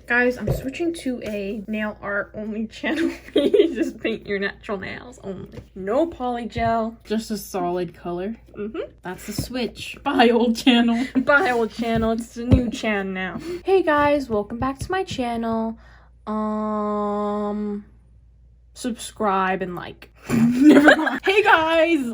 Guys, I'm switching to a nail art only channel. You just paint your natural nails only. No polygel. Just a solid color. Mm-hmm. That's the switch. Bye, old channel. Bye, old channel. It's a new channel now. Hey guys, welcome back to my channel. Subscribe and like. Never mind. Hey guys,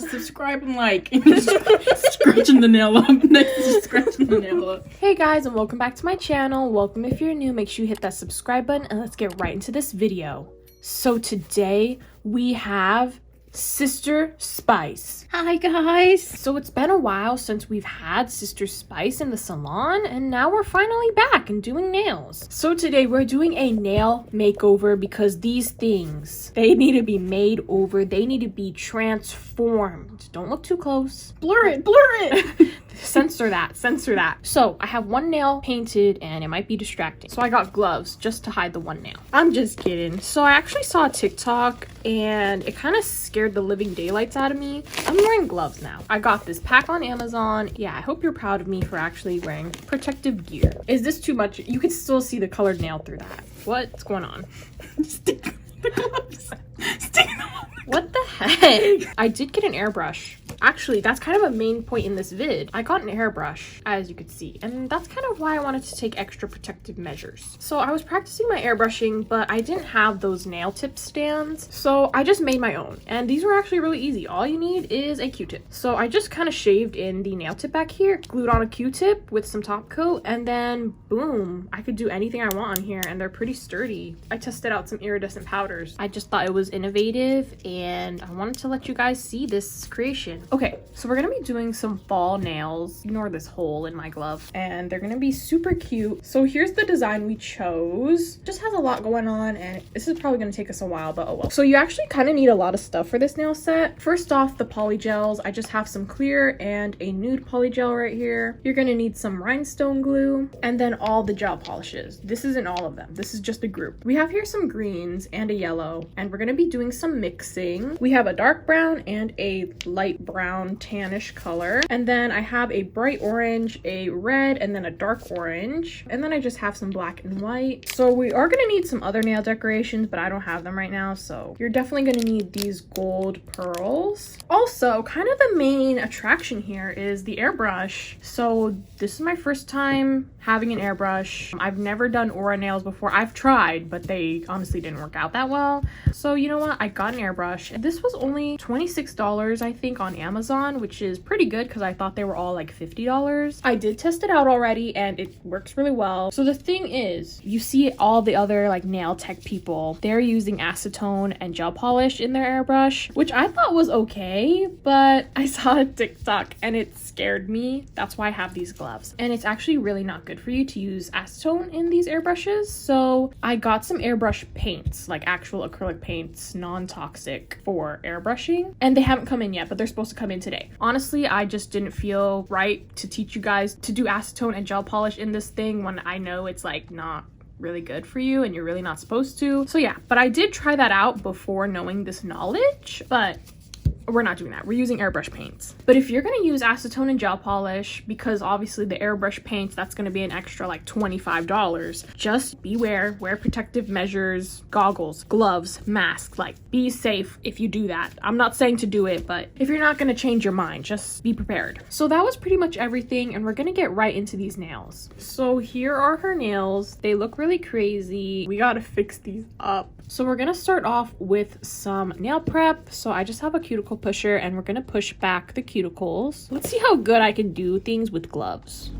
subscribe and like. Scratching the nail up. Next is scratching the nail up. Hey guys, and welcome back to my channel. Welcome if you're new. Make sure you hit that subscribe button and let's get right into this video. So today we have Sister Spice. Hi guys. So it's been a while since we've had Sister Spice in the salon, and now we're finally back and doing nails. So today we're doing a nail makeover because these things, they need to be made over. They need to be transformed. Don't look too close. Blur it. Censor that, censor that. So I have one nail painted and it might be distracting. So I got gloves just to hide the one nail. I'm just kidding. So I actually saw a TikTok and it kind of scared the living daylights out of me. I'm wearing gloves now. I got this pack on Amazon. Yeah, I hope you're proud of me for actually wearing protective gear. Is this too much? You can still see the colored nail through that. What's going on? Stick the gloves. Stick them on. What the heck? I did get an airbrush. Actually, that's kind of a main point in this vid. I got an airbrush, as you could see, and that's kind of why I wanted to take extra protective measures. So I was practicing my airbrushing, but I didn't have those nail tip stands, so I just made my own. And these were actually really easy. All you need is a Q-tip. So I just kind of shaved in the nail tip back here, glued on a Q-tip with some top coat, and then boom, I could do anything I want on here, and they're pretty sturdy. I tested out some iridescent powders. I just thought it was innovative, and I wanted to let you guys see this creation. Okay, so we're gonna be doing some fall nails. Ignore this hole in my glove. And they're gonna be super cute. So here's the design we chose. Just has a lot going on, and this is probably gonna take us a while, but oh well. So you actually kind of need a lot of stuff for this nail set. First off, the polygels. I just have some clear and a nude polygel right here. You're gonna need some rhinestone glue, and then all the gel polishes. This isn't all of them. This is just a group. We have here some greens and a yellow, and we're gonna be doing some mixing. We have a dark brown and a light brown tannish color, and then I have a bright orange, a red, and then a dark orange, and then I just have some black and white. So we are going to need some other nail decorations, but I don't have them right now, so you're definitely going to need these gold pearls. Also, kind of the main attraction here is the airbrush. So this is my first time having an airbrush. I've never done aura nails before. I've tried, but they honestly didn't work out that well. So you know what, I got an airbrush. This was only $26 I think on Amazon, which is pretty good because I thought they were all like $50. I did test it out already and it works really well. So the thing is, you see all the other like nail tech people, they're using acetone and gel polish in their airbrush, which I thought was okay, but I saw a TikTok and it scared me. That's why I have these gloves, and it's actually really not good for you to use acetone in these airbrushes. So I got some airbrush paints, like actual acrylic paints, non-toxic, for airbrushing, and they haven't come in yet, but they're supposed to come in today. Honestly, I just didn't feel right to teach you guys to do acetone and gel polish in this thing when I know it's like not really good for you and you're really not supposed to. So yeah, but I did try that out before knowing this knowledge, but we're not doing that. We're using airbrush paints. But if you're going to use acetone and gel polish, because obviously the airbrush paints, that's going to be an extra like $25, just beware, wear protective measures, goggles, gloves, mask. Like, be safe if you do that. I'm not saying to do it, but if you're not going to change your mind, just be prepared. So that was pretty much everything, and we're going to get right into these nails. So here are her nails. They look really crazy. We got to fix these up. So we're going to start off with some nail prep. So I just have a cuticle pusher and we're going to push back the cuticles. Let's see how good I can do things with gloves.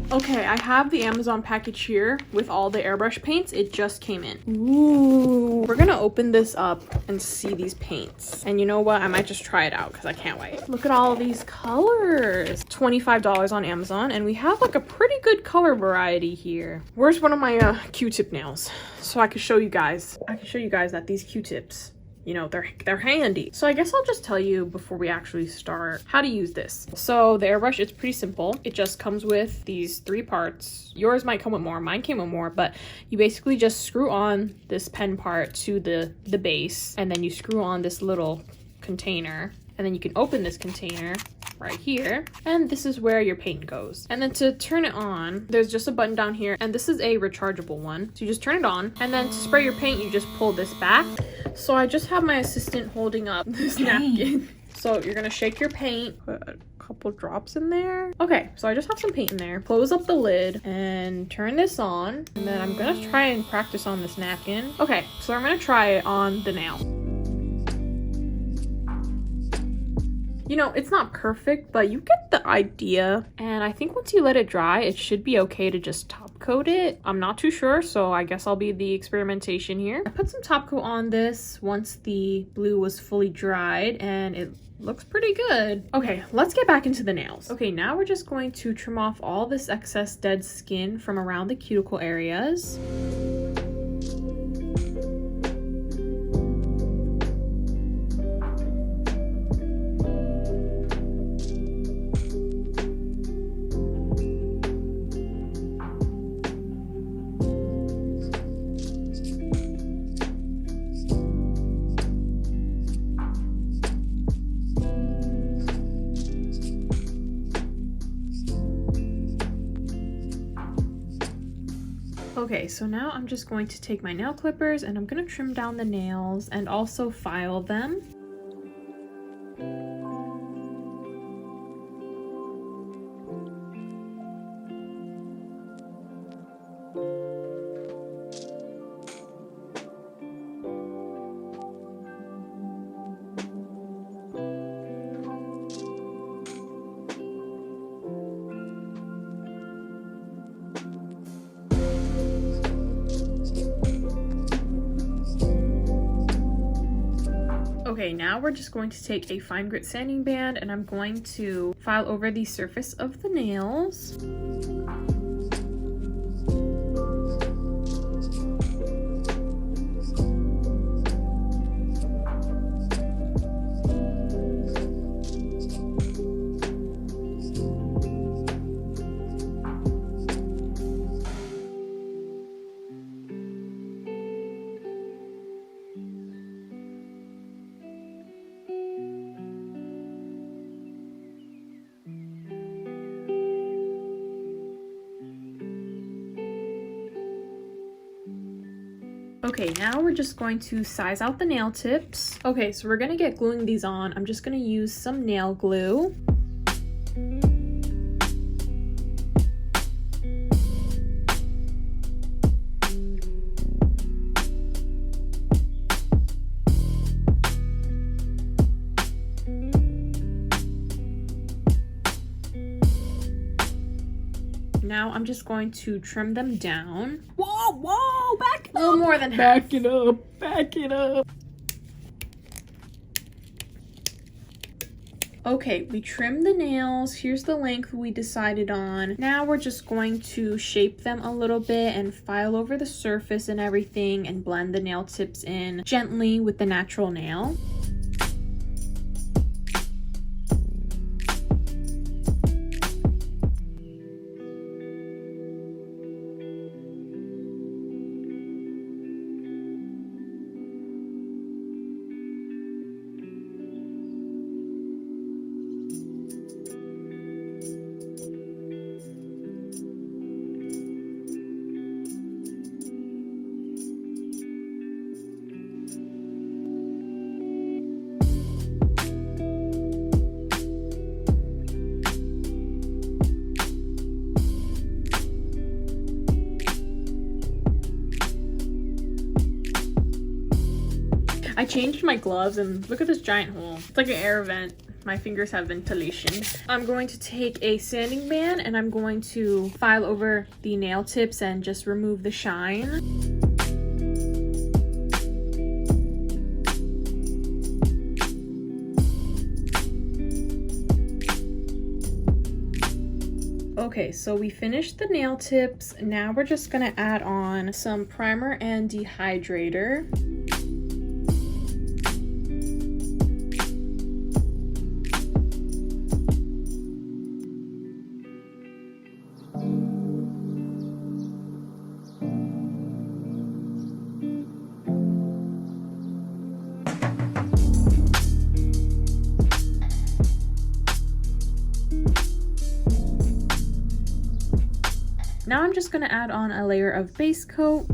Okay, I have the Amazon package here with all the airbrush paints. It just came in. Ooh. We're gonna open this up and see these paints. And you know what? I might just try it out because I can't wait. Look at all of these colors. $25 on Amazon, and we have like a pretty good color variety here. Where's one of my Q-tip nails? So I can show you guys. I can show you guys that these Q-tips you know, they're handy. So I guess I'll just tell you before we actually start how to use this. So the airbrush, it's pretty simple. It just comes with these 3 parts. Yours might come with more, mine came with more, but you basically just screw on this pen part to the base, and then you screw on this little container, and then you can open this container right here, and this is where your paint goes. And then to turn it on, there's just a button down here, and this is a rechargeable one, so you just turn it on, and then to spray your paint you just pull this back. So I just have my assistant holding up this napkin. So you're gonna shake your paint, put a couple drops in there. Okay, so I just have some paint in there. Close up the lid and turn this on, and then I'm gonna try and practice on this napkin. Okay, so I'm gonna try it on the nail. You know, it's not perfect, but you get the idea. And I think once you let it dry, it should be okay to just top coat it. I'm not too sure, so I guess I'll be the experimentation here. I put some top coat on this once the blue was fully dried, and it looks pretty good. Okay, let's get back into the nails. Okay, now we're just going to trim off all this excess dead skin from around the cuticle areas. Okay, so now I'm just going to take my nail clippers and I'm going to trim down the nails and also file them. Okay, now we're just going to take a fine grit sanding band and I'm going to file over the surface of the nails. Okay, now we're just going to size out the nail tips. Okay, so we're gonna get gluing these on. I'm just gonna use some nail glue. Now I'm just going to trim them down. Whoa, back it up. A little more than half. Back it up. Okay, we trimmed the nails. Here's the length we decided on. Now we're just going to shape them a little bit and file over the surface and everything and blend the nail tips in gently with the natural nail. I changed my gloves and look at this giant hole. It's like an air vent. My fingers have ventilation. I'm going to take a sanding band and I'm going to file over the nail tips and just remove the shine. Okay, so we finished the nail tips. Now we're just gonna add on some primer and dehydrator. Now I'm just gonna add on a layer of base coat.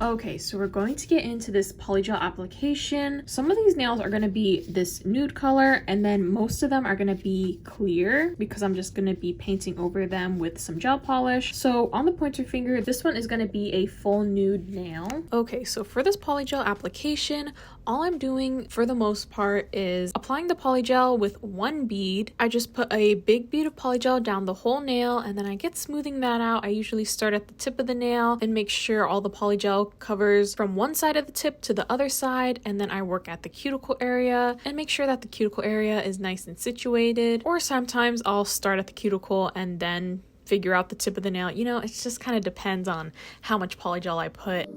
Okay, so we're going to get into this polygel application. Some of these nails are going to be this nude color, and then most of them are going to be clear because I'm just going to be painting over them with some gel polish. So on the pointer finger, this one is going to be a full nude nail. Okay, so for this polygel application, all I'm doing for the most part is applying the polygel with one bead. I just put a big bead of polygel down the whole nail, and then I get smoothing that out. I usually start at the tip of the nail and make sure all the polygel covers from one side of the tip to the other side, and then I work at the cuticle area and make sure that the cuticle area is nice and situated. Or sometimes I'll start at the cuticle and then figure out the tip of the nail. You know, it just kind of depends on how much polygel I put.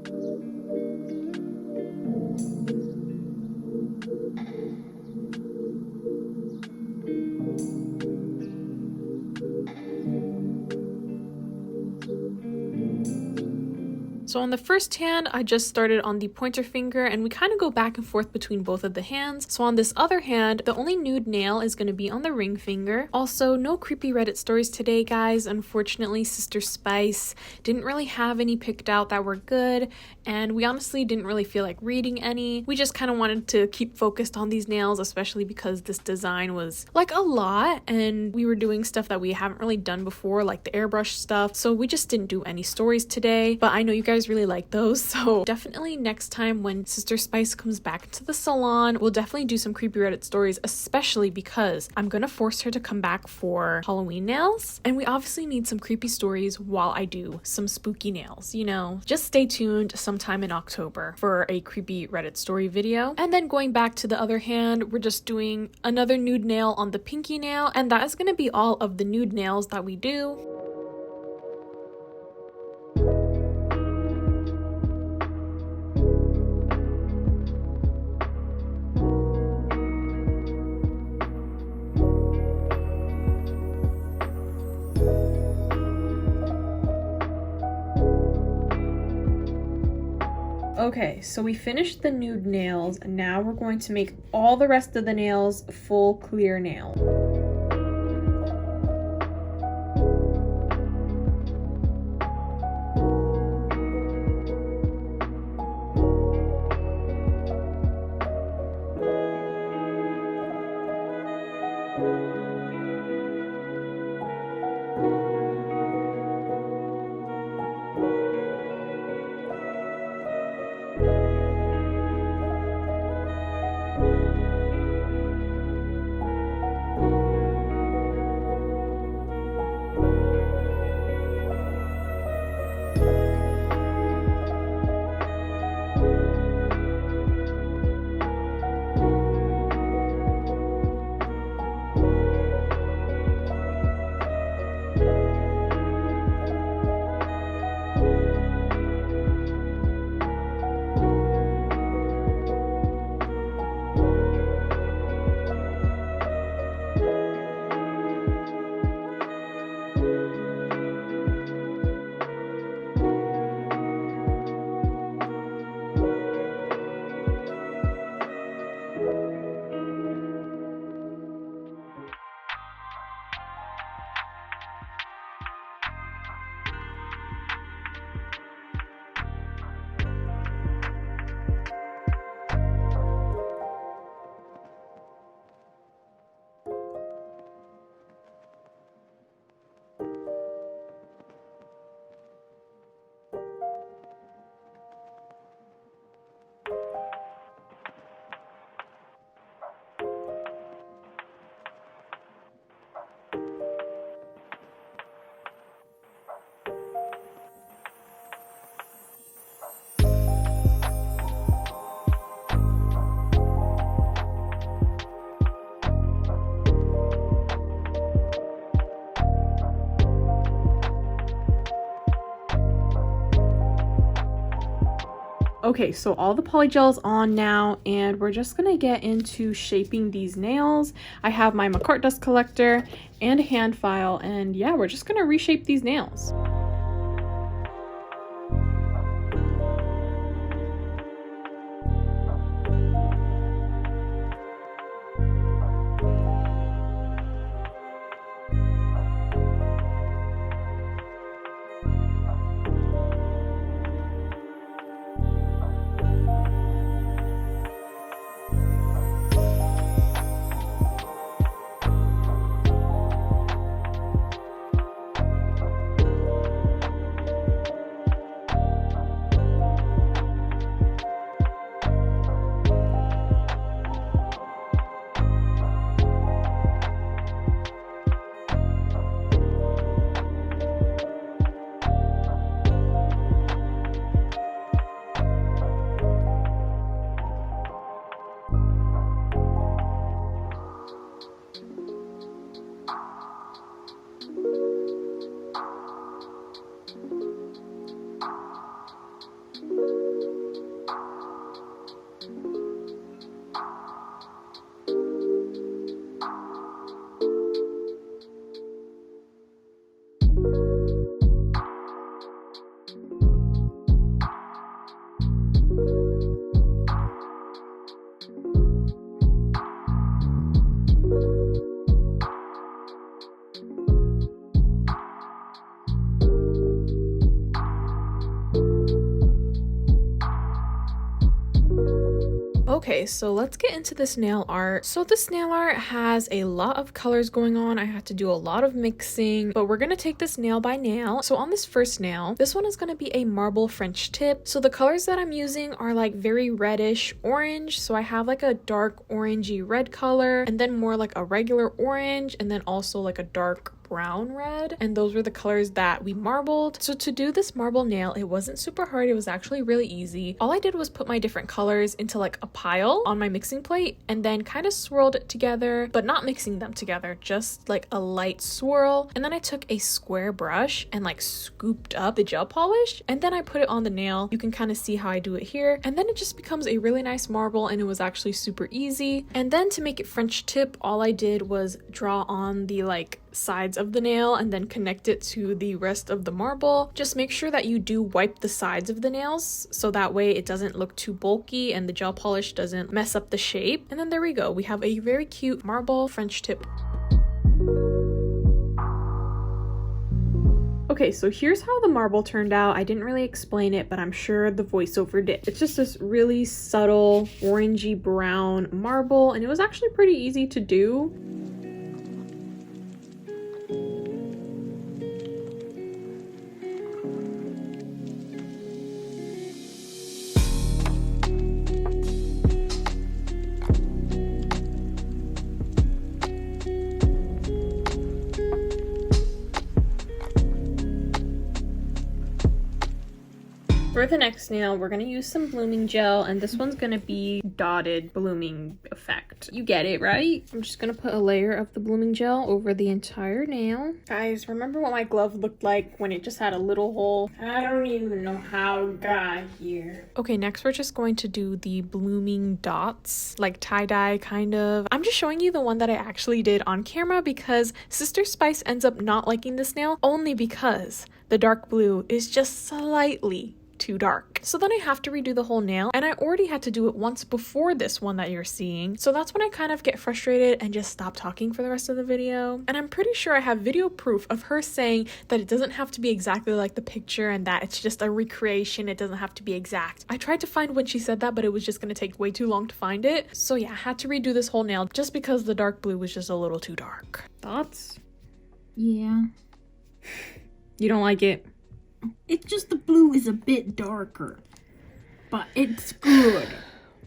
So on the first hand, I just started on the pointer finger, and we kind of go back and forth between both of the hands. So on this other hand, the only nude nail is going to be on the ring finger. Also, no creepy Reddit stories today, guys. Unfortunately, Sister Spice didn't really have any picked out that were good, and we honestly didn't really feel like reading any. We just kind of wanted to keep focused on these nails, especially because this design was like a lot, and we were doing stuff that we haven't really done before, like the airbrush stuff. So we just didn't do any stories today, but I know you guys really like those, so definitely next time when Sister Spice comes back to the salon, we'll definitely do some creepy Reddit stories, especially because I'm gonna force her to come back for Halloween nails, and we obviously need some creepy stories while I do some spooky nails, you know. Just stay tuned sometime in October for a creepy Reddit story video. And then going back to the other hand, we're just doing another nude nail on the pinky nail, and that is gonna be all of the nude nails that we do. Okay, so we finished the nude nails, and now we're going to make all the rest of the nails full clear nail. Okay, so all the polygel's on now, and we're just gonna get into shaping these nails. I have my Makartt dust collector and a hand file, and yeah, we're just gonna reshape these nails. Okay, so let's get into this nail art. So this nail art has a lot of colors going on. I had to do a lot of mixing, but we're gonna take this nail by nail. So on this first nail, this one is gonna be a marble French tip. So the colors that I'm using are like very reddish orange. So I have like a dark orangey red color, and then more like a regular orange, and then also like a dark brown red, and those were the colors that we marbled. So to do this marble nail, it wasn't super hard. It was actually really easy. All I did was put my different colors into like a pile on my mixing plate and then kind of swirled it together, but not mixing them together, just like a light swirl. And then I took a square brush and like scooped up the gel polish, and then I put it on the nail. You can kind of see how I do it here, and then it just becomes a really nice marble, and it was actually super easy. And then to make it French tip, all I did was draw on the like sides of the nail and then connect it to the rest of the marble. Just make sure that you do wipe the sides of the nails so that way it doesn't look too bulky and the gel polish doesn't mess up the shape. And then there we go, we have a very cute marble French tip. Okay, so here's how the marble turned out. I didn't really explain it, but I'm sure the voiceover did. It's just this really subtle orangey brown marble, and it was actually pretty easy to do. For the next nail, we're gonna use some blooming gel, and this one's gonna be dotted blooming effect. You get it, right? I'm just gonna put a layer of the blooming gel over the entire nail. Guys, remember what my glove looked like when it just had a little hole? I don't even know how it got here. Okay, next we're just going to do the blooming dots, like tie-dye kind of. I'm just showing you the one that I actually did on camera because Sister Spice ends up not liking this nail only because the dark blue is just slightly too dark. So then I have to redo the whole nail, and I already had to do it once before this one that you're seeing. So that's when I kind of get frustrated and just stop talking for the rest of the video. And I'm pretty sure I have video proof of her saying that it doesn't have to be exactly like the picture and that it's just a recreation, it doesn't have to be exact. I tried to find when she said that, but it was just gonna take way too long to find it. So yeah, I had to redo this whole nail just because the dark blue was just a little too dark. Thoughts? Yeah. You don't like it? It's just the blue is a bit darker, but it's good.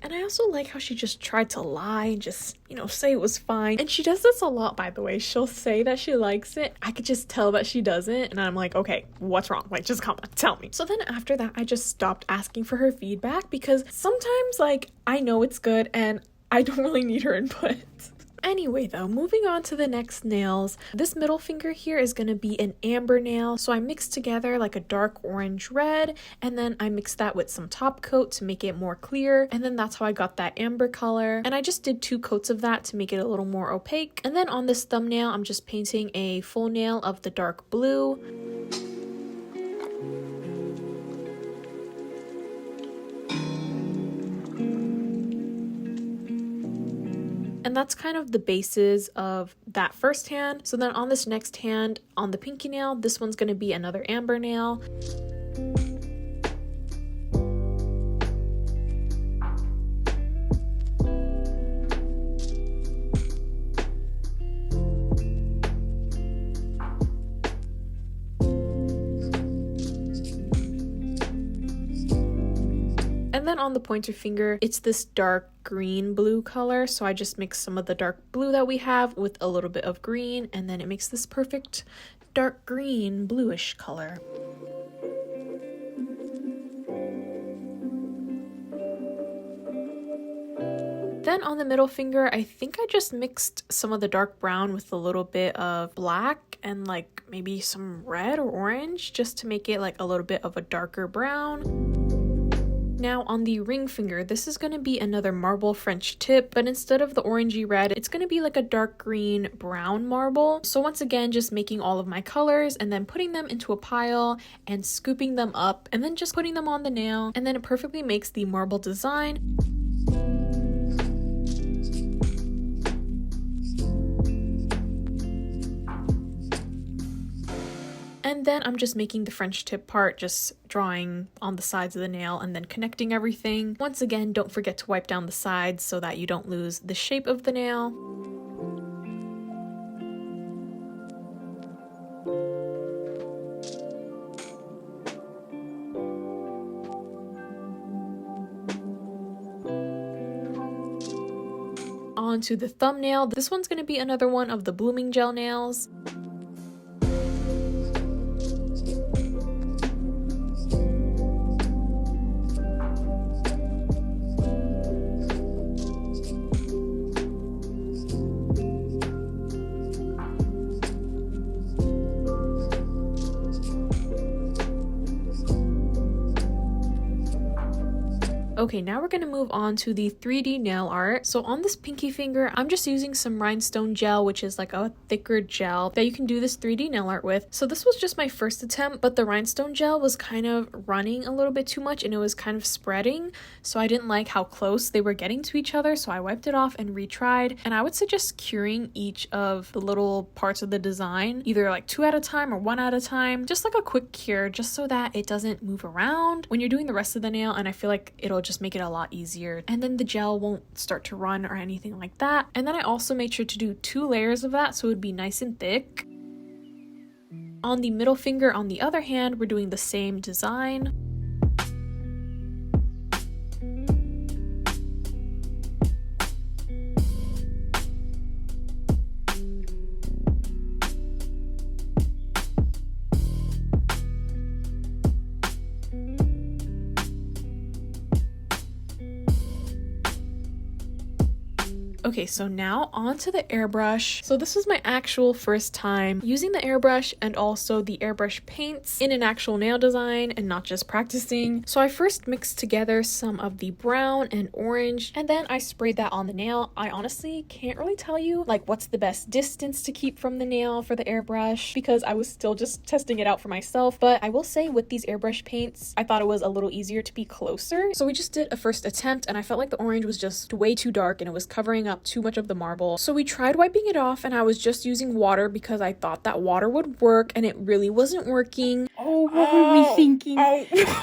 And I also like how she just tried to lie and just, you know, say it was fine. And she does this a lot, by the way. She'll say that she likes it. I could just tell that she doesn't. And I'm like, okay, what's wrong? Like, just come on, tell me. So then after that, I just stopped asking for her feedback because sometimes, like, I know it's good and I don't really need her input. Anyway though, moving on to the next nails. This middle finger here is going to be an amber nail. So I mixed together like a dark orange red, and then I mixed that with some top coat to make it more clear. And then that's how I got that amber color. And I just did 2 coats of that to make it a little more opaque. And then on this thumbnail, I'm just painting a full nail of the dark blue. And that's kind of the basis of that first hand. So then on this next hand, on the pinky nail, this one's going to be another amber nail. And then on the pointer finger, it's this dark green blue color. So I just mix some of the dark blue that we have with a little bit of green, and then it makes this perfect dark green bluish color. Then on the middle finger, I think I just mixed some of the dark brown with a little bit of black and like maybe some red or orange just to make it like a little bit of a darker brown. Now on the ring finger, this is going to be another marble French tip, but instead of the orangey red, it's going to be like a dark green brown marble. So once again, just making all of my colors and then putting them into a pile and scooping them up and then just putting them on the nail, and then it perfectly makes the marble design. And then I'm just making the French tip part, just drawing on the sides of the nail and then connecting everything. Once again, don't forget to wipe down the sides so that you don't lose the shape of the nail. Onto the thumbnail. This one's going to be another one of the blooming gel nails. Okay, now we're gonna move on to the 3D nail art. So on this pinky finger, I'm just using some Rhinestone Gel, which is like a thicker gel that you can do this 3D nail art with. So this was just my first attempt, but the Rhinestone Gel was kind of running a little bit too much and it was kind of spreading. So I didn't like how close they were getting to each other. So I wiped it off and retried. And I would suggest curing each of the little parts of the design, either like 2 at a time or 1 at a time. Just like a quick cure, just so that it doesn't move around when you're doing the rest of the nail. And I feel like it'll just make it a lot easier, and then the gel won't start to run or anything like that. And then I also made sure to do 2 layers of that so it would be nice and thick. On the middle finger, on the other hand, we're doing the same design. Okay, so now onto the airbrush. So this was my actual first time using the airbrush and also the Airbrush Paints in an actual nail design and not just practicing. So I first mixed together some of the brown and orange and then I sprayed that on the nail. I honestly can't really tell you like what's the best distance to keep from the nail for the airbrush because I was still just testing it out for myself. But I will say with these airbrush paints, I thought it was a little easier to be closer. So we just did a first attempt and I felt like the orange was just way too dark and it was covering up too much of the marble. So we tried wiping it off and I was just using water because I thought that water would work and it really wasn't working. Oh, what were we thinking?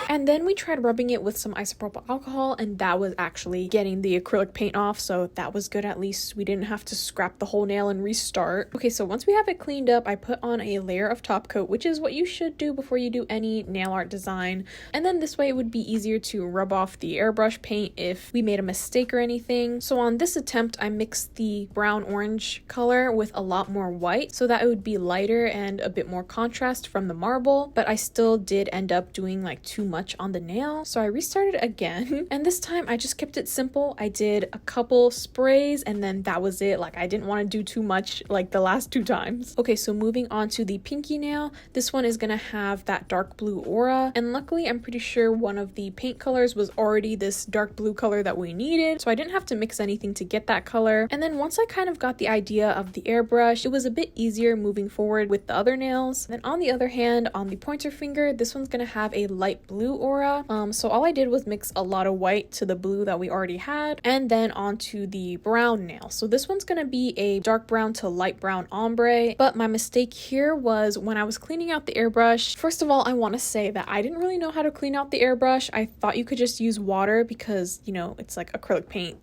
And then we tried rubbing it with some isopropyl alcohol and that was actually getting the acrylic paint off, so that was good. At least we didn't have to scrap the whole nail and restart. Okay, so once we have it cleaned up, I put on a layer of top coat, which is what you should do before you do any nail art design. And then this way it would be easier to rub off the airbrush paint if we made a mistake or anything. So on this attempt, I mixed the brown orange color with a lot more white so that it would be lighter and a bit more contrast from the marble, but I still did end up doing like too much on the nail. So I restarted again and this time I just kept it simple. I did a couple sprays and then that was it. Like I didn't want to do too much like the last 2 times. Okay, so moving on to the pinky nail. This one is gonna have that dark blue aura and luckily I'm pretty sure one of the paint colors was already this dark blue color that we needed, so I didn't have to mix anything to get that color. And then once I kind of got the idea of the airbrush, it was a bit easier moving forward with the other nails. Then on the other hand, on the pointer finger, this one's gonna have a light blue aura. So all I did was mix a lot of white to the blue that we already had, and then onto the brown nail. So this one's gonna be a dark brown to light brown ombre, but my mistake here was when I was cleaning out the airbrush. First of all, I want to say that I didn't really know how to clean out the airbrush. I thought you could just use water because, you know, it's like acrylic paint,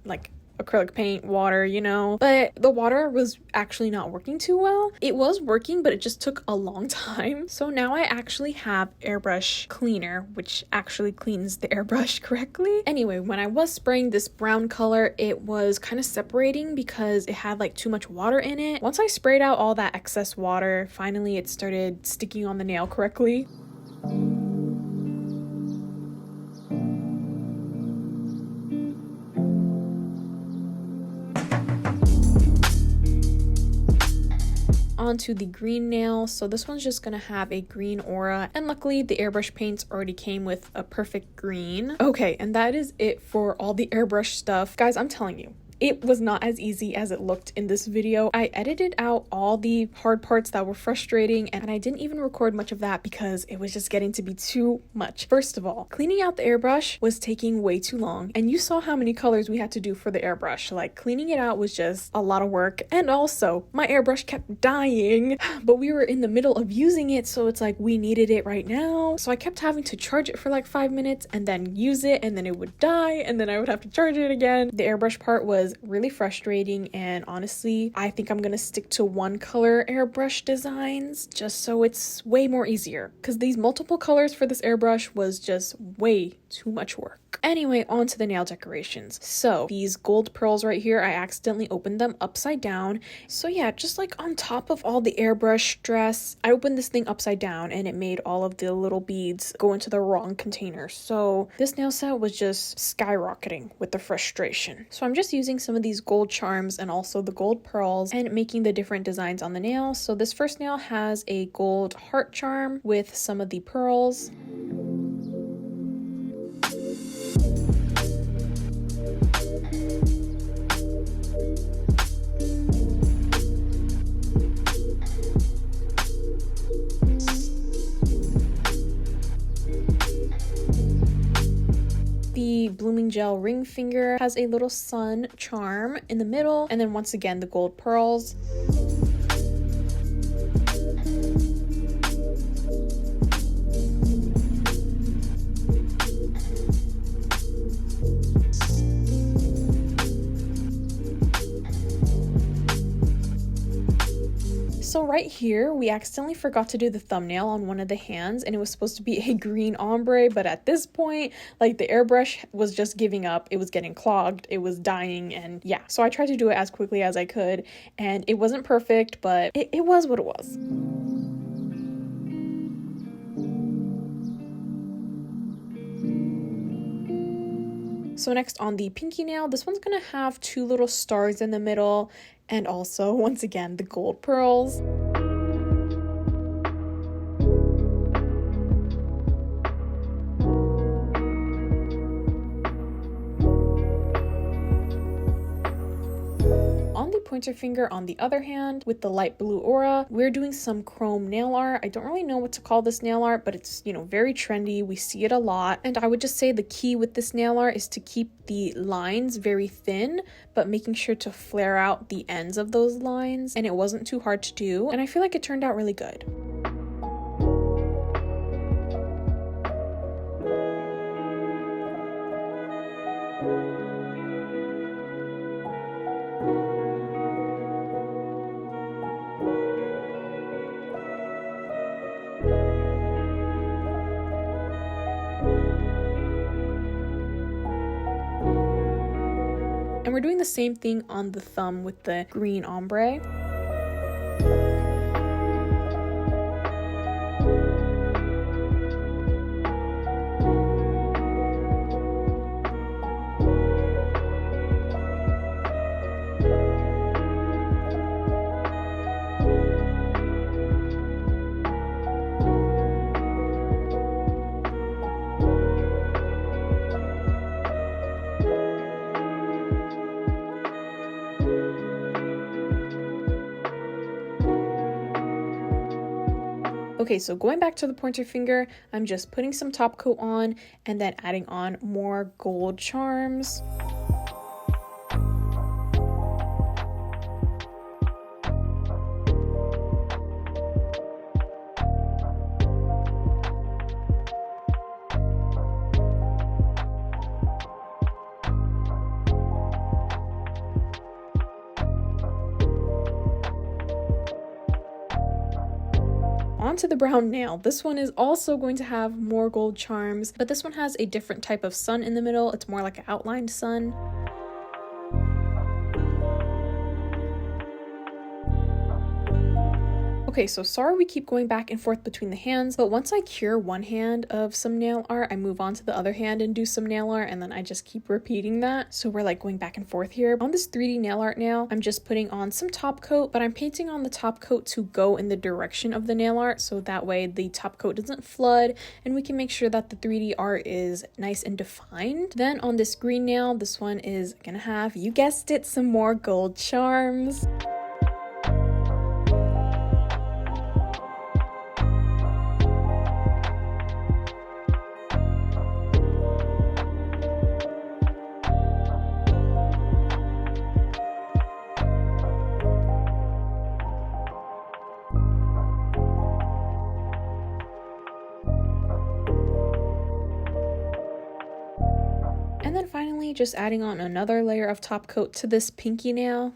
water, you know, but the water was actually not working too well. It was working, but it just took a long time. So now I actually have airbrush cleaner, which actually cleans the airbrush correctly. Anyway, when I was spraying this brown color, it was kind of separating because it had like too much water in it. Once I sprayed out all that excess water, finally it started sticking on the nail correctly. Onto the green nail. So this one's just gonna have a green aura, and luckily the airbrush paints already came with a perfect green. Okay, and that is it for all the airbrush stuff. Guys, I'm telling you, it was not as easy as it looked in this video. I edited out all the hard parts that were frustrating, and I didn't even record much of that because it was just getting to be too much. First of all, cleaning out the airbrush was taking way too long, and you saw how many colors we had to do for the airbrush. Like, cleaning it out was just a lot of work, and also my airbrush kept dying, but we were in the middle of using it, so it's like we needed it right now. So I kept having to charge it for like 5 minutes and then use it, and then it would die, and then I would have to charge it again. The airbrush part was really frustrating, and honestly, I think I'm gonna stick to one color airbrush designs just so it's way more easier, because these multiple colors for this airbrush was just way too much work. Anyway, on to the nail decorations. So these gold pearls right here, I accidentally opened them upside down. So yeah, just like on top of all the airbrush stress, I opened this thing upside down and it made all of the little beads go into the wrong container. So this nail set was just skyrocketing with the frustration. So I'm just using some of these gold charms and also the gold pearls and making the different designs on the nail. So this first nail has a gold heart charm with some of the pearls. The blooming gel ring finger has a little sun charm in the middle, and then once again the gold pearls. So right here, we accidentally forgot to do the thumbnail on one of the hands, and it was supposed to be a green ombre, but at this point, like, the airbrush was just giving up. It was getting clogged, it was dying, and yeah. So I tried to do it as quickly as I could, and it wasn't perfect, but it was what it was. So next on the pinky nail, this one's gonna have two little stars in the middle, and also, once again, the gold pearls. On the pointer finger, on the other hand, with the light blue aura, we're doing some chrome nail art. I don't really know what to call this nail art, but it's, you know, very trendy. We see it a lot. And I would just say the key with this nail art is to keep the lines very thin, but making sure to flare out the ends of those lines. And it wasn't too hard to do. And I feel like it turned out really good. And we're doing the same thing on the thumb with the green ombre. Okay, so going back to the pointer finger, I'm just putting some top coat on and then adding on more gold charms. Onto the brown nail. This one is also going to have more gold charms, but this one has a different type of sun in the middle. It's more like an outlined sun. Okay, so sorry we keep going back and forth between the hands, but once I cure one hand of some nail art, I move on to the other hand and do some nail art, and then I just keep repeating that. So we're like going back and forth here. On this 3D nail art now, I'm just putting on some top coat, but I'm painting on the top coat to go in the direction of the nail art, so that way the top coat doesn't flood and we can make sure that the 3D art is nice and defined. Then on this green nail, this one is gonna have, you guessed it, some more gold charms. And then finally, just adding on another layer of top coat to this pinky nail.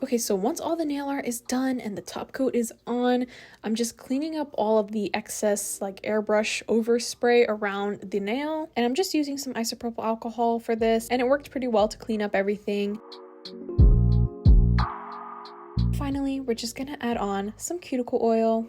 Okay, so once all the nail art is done and the top coat is on, I'm just cleaning up all of the excess like airbrush overspray around the nail. And I'm just using some isopropyl alcohol for this, and it worked pretty well to clean up everything. Finally, we're just gonna add on some cuticle oil.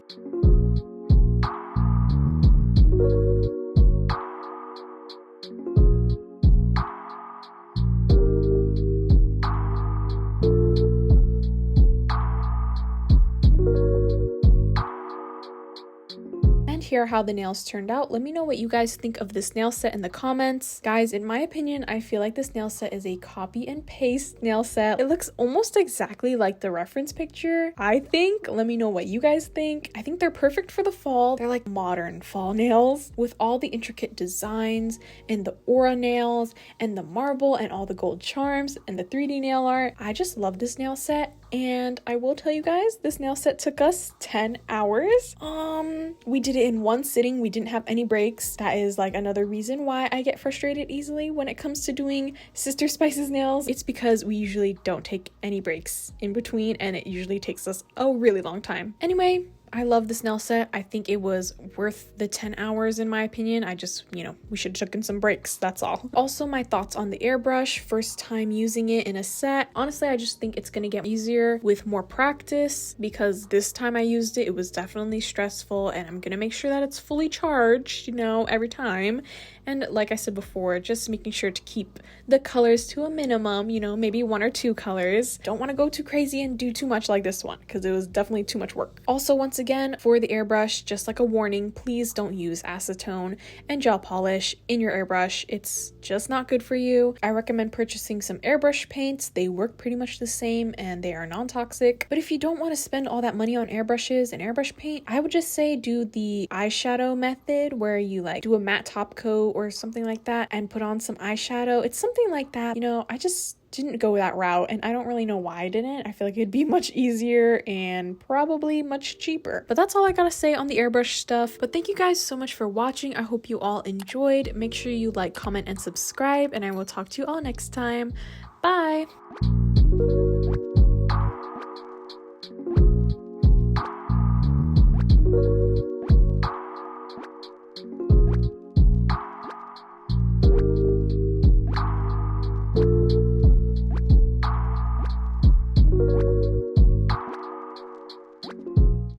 Here how the nails turned out. Let me know what you guys think of this nail set in the comments. Guys, in my opinion, I feel like this nail set is a copy and paste nail set. It looks almost exactly like the reference picture, I think. Let me know what you guys think. I think they're perfect for the fall. They're like modern fall nails with all the intricate designs and the aura nails and the marble and all the gold charms and the 3D nail art. I just love this nail set. And I will tell you guys, this nail set took us 10 hours. We did it in one sitting. We didn't have any breaks. That is like another reason why I get frustrated easily when it comes to doing Sister Spice's nails. It's because we usually don't take any breaks in between, and it usually takes us a really long time. Anyway, I love this nail set. I think it was worth the 10 hours in my opinion. I just, we should have taken some breaks, that's all. Also, my thoughts on the airbrush, first time using it in a set. Honestly, I just think it's gonna get easier with more practice, because this time I used it, it was definitely stressful, and I'm gonna make sure that it's fully charged, every time. And like I said before, just making sure to keep the colors to a minimum, maybe 1 or 2 colors. Don't want to go too crazy and do too much like this one, because it was definitely too much work. Also, once again, for the airbrush, just like a warning, please don't use acetone and gel polish in your airbrush. It's just not good for you. I recommend purchasing some airbrush paints. They work pretty much the same and they are non-toxic. But if you don't want to spend all that money on airbrushes and airbrush paint, I would just say do the eyeshadow method, where you like do a matte top coat or something like that and put on some eyeshadow. It's something like that. I just didn't go that route, and I don't really know why I didn't. I feel like it'd be much easier and probably much cheaper. But that's all I gotta say on the airbrush stuff. But thank you guys so much for watching. I hope you all enjoyed. Make sure you like, comment, and subscribe, and I will talk to you all next time. Bye!